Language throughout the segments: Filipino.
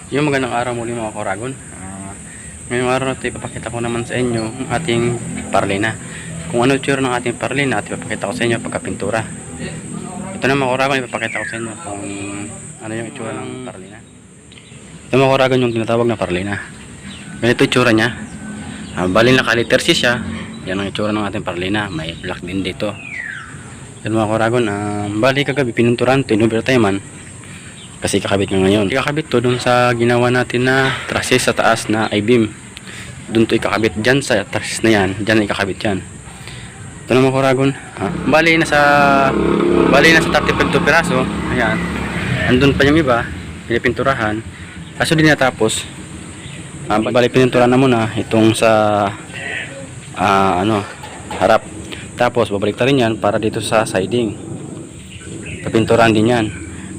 Yung magandang araw muli mga Koragon. Ngayong araw na ito ipapakita ko naman sa inyo ang ating parlina. Kung ano itsura ng ating parlina at ipapakita ko sa inyo pagkapintura. Ito na mga Koragon, ipapakita ko sa inyo kung ano yung itsura ng parlina. Ito mga Koragon yung tinatawag na parlina. Ganito itsura niya. Bali nakaliter C siya. Yan ang itsura ng ating parlina. May black din dito. Yan mga Koragon, bali kagabi pinunturan ito, in-overtimean. Kasi kakabit nga ngayon. Ikakabit to dun sa ginawa natin na trusses sa taas na I-beam. Dun to ikakabit dyan sa trusses na yan. Dyan ikakabit yan. Ito naman Koragon. Bali na sa 35 piraso. Ayan. Andun pa yung iba. Pinipinturahan. Kaso din natapos. Bali pininturahan na muna itong sa harap. Tapos babalik ta rin yan para dito sa siding. Papinturahan din yan.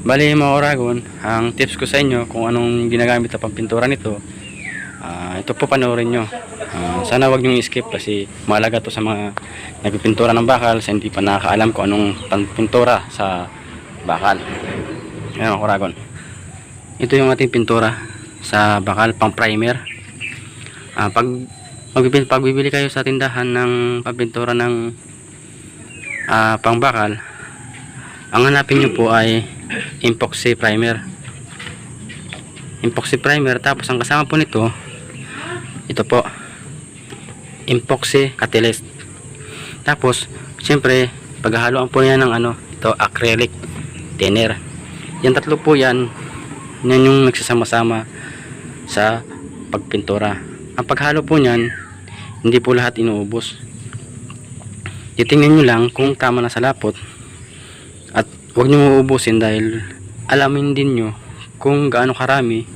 Bali mga Koragon, ang tips ko sa inyo kung anong ginagamit na pampintura nito, ito po panoorin nyo. Sana wag nyo i-skip kasi mahalaga to sa mga nagpipintura ng bakal sa hindi pa nakakaalam kung anong pampintura sa bakal. Ayan mga Koragon, ito yung ating pintura sa bakal, pang primer. Pag bibili kayo sa tindahan ng pampintura ng pang bakal, ang hanapin nyo po ay epoxy primer. Epoxy primer, tapos ang kasama po nito, ito po, epoxy catalyst. Tapos, siyempre, paghahaloan po yan ng ito, acrylic thinner. Yan tatlo po yan yung nagsasama-sama sa pagpintura. Ang paghalo po niyan, hindi po lahat inuubos. Titingnan nyo lang kung tama na sa lapot. At huwag nyo uubusin dahil alamin din nyo kung gaano karami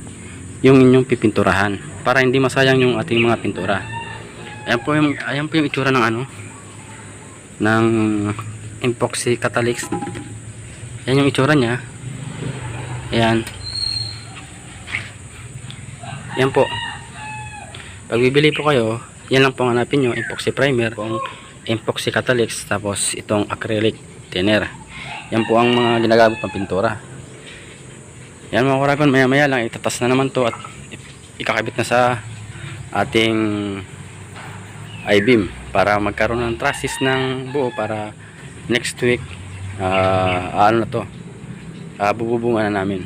yung inyong pipinturahan para hindi masayang yung ating mga pintura. Ayan po yung itsura ng ng epoxy catalyst. Yan yung itsura nya. Ayan. Yan po. Pag bibili po kayo, yan lang po ang hanapin nyo, epoxy primer, kung epoxy catalyst, tapos itong acrylic thinner. Yan po ang mga ginagamit pang pintura. Yan mga Koragon, maya maya lang itatas na naman to at ikakabit na sa ating I-beam para magkaroon ng trusses ng buo para next week bububungan na namin.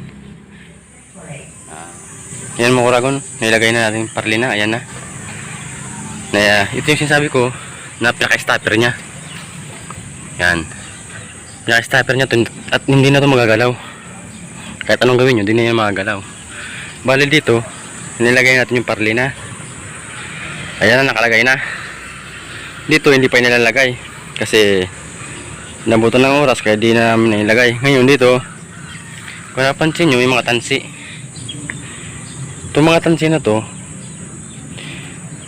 Yan mga Koragon, nilagay na natin parlina. Ayan na. Ito yung sinasabi ko na pinaka-stopper nya. Yan. Pinaka-stopper nya to, at hindi na to magagalaw. Kahit anong gawin nyo, hindi na yan magagalaw. Bali dito, nilagay natin yung parlina. Ayan na, nakalagay na. Dito hindi pa nilalagay kasi nabutan ng oras kaya di na namin nilagay. Ngayon dito, kung napansin nyo, yung mga tansi. Itong mga tansi na to,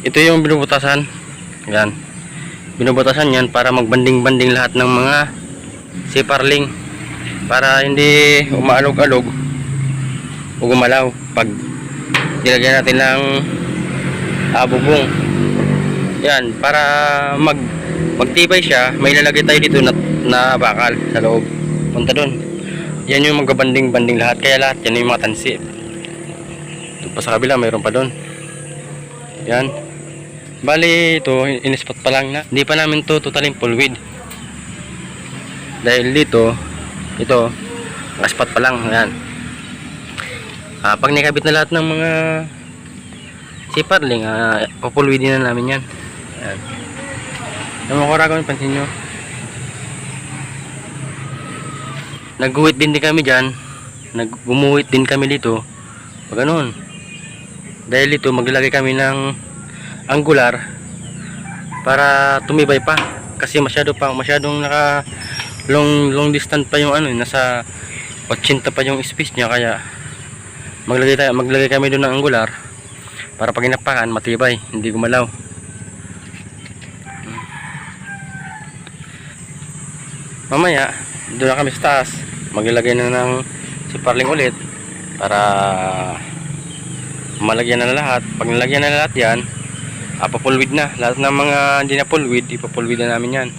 ito yung binubutasan. Yan. Binubutasan yan para magbanding-banding lahat ng mga siparling para hindi umaalog-alog o gumalaw pag nilagyan natin ng bubong. Yan, para magtibay siya, may ilalagay tayo dito na bakal sa loob. Punta doon. Yan yung magbabanding-banding lahat, kaya lahat yan yung mga tansi. Ito pa sa kabila, mayroon pa doon. Yan. Bali ito, in-spot pa lang na. Hindi pa namin to totaling full width. Dahil dito, ito, spot pa lang. Ayan. Pag nakabit na lahat ng mga siparling, papulwidin na namin yan. Ayan. Yung mga Koragon, pansin nyo. Nag-guhit din kami dyan. Gumuhit din kami dito. Pag ganun. Dahil dito, maglalagay kami ng angular para tumibay pa. Kasi masyadong naka long distance pa yung nasa 80 pa yung space niya, kaya maglagay kami doon ng angular para pag inapakan matibay, hindi gumalaw. Mamaya doon na kami sa taas, maglalagay na ng siparling ulit para malagyan na lahat. Pag nalagyan na lahat yan, papulwid na lahat ng mga hindi na pulwid, ipapulwid na namin yan.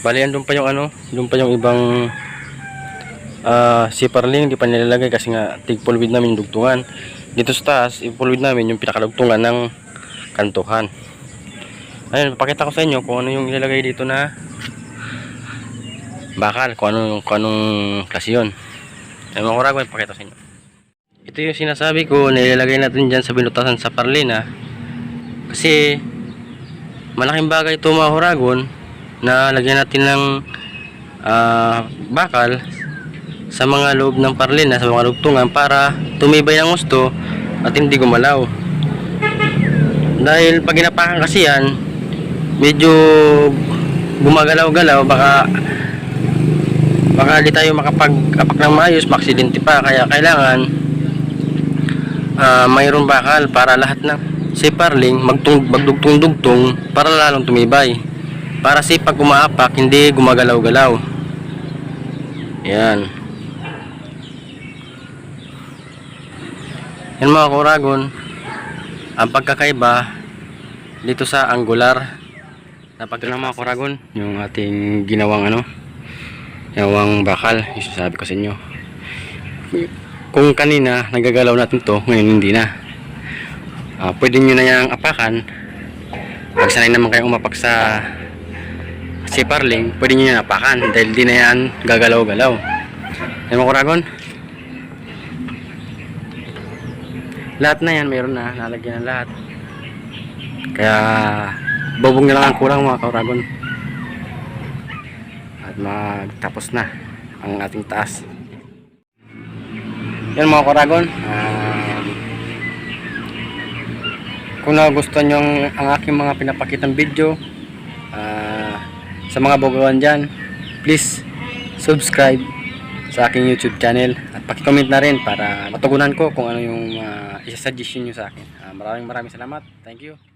Bali, andun pa yung ano, doon pa yung ibang siparling, di pa nilalagay kasi nga tig-pulwid namin yung dugtungan. Dito sa taas, ipulwid namin yung pinakalugtungan ng kantuhan. Ayun, papakita ko sa inyo kung ano yung ilalagay dito na bakal, kung anong klase yun. Ayun mga Kuragon, papakita ko sa inyo. Ito yung sinasabi ko, nilalagay natin dyan sa binutasan sa parlina. Kasi malaking bagay ito mga Kuragon, na lagyan natin ng bakal sa mga loob ng parlina, sa mga lugtungan para tumibay ng gusto at hindi gumalaw. Dahil pag ginapakan kasi yan, medyo gumagalaw-galaw, baka di tayo makapag-apak ng maayos, maksidente pa. Kaya kailangan mayroong bakal para lahat ng siparling magdugtong-dugtong para lalong tumibay, para si pag umaapak hindi gumagalaw-galaw. Yan. Yan mga Kuragon, ang pagkakaiba dito sa angular. Napagdala ng mga Kuragon yung ating ginawang ginawang bakal, yung sabi ko sa inyo. Kung kanina nagagalaw natin to, ngayon hindi na. Pwede nyo na yung apakan. Pag sanay naman kayo umapak sa siparling, pwede nyo yung apakan dahil di na yan gagalaw-galaw. Yan mga Kuragon, lahat na yan mayroon na, nalagyan ng lahat. Kaya bubong na lang ang kulang mga Kuragon at magtapos na ang ating taas. Yan mga Kuragon, kung nagustuhan nyo ang aking mga pinapakitang video, sa mga baguhan dyan, please subscribe sa aking YouTube channel at paki-comment na rin para matugunan ko kung ano yung isa-suggestion nyo sa akin. Maraming salamat. Thank you.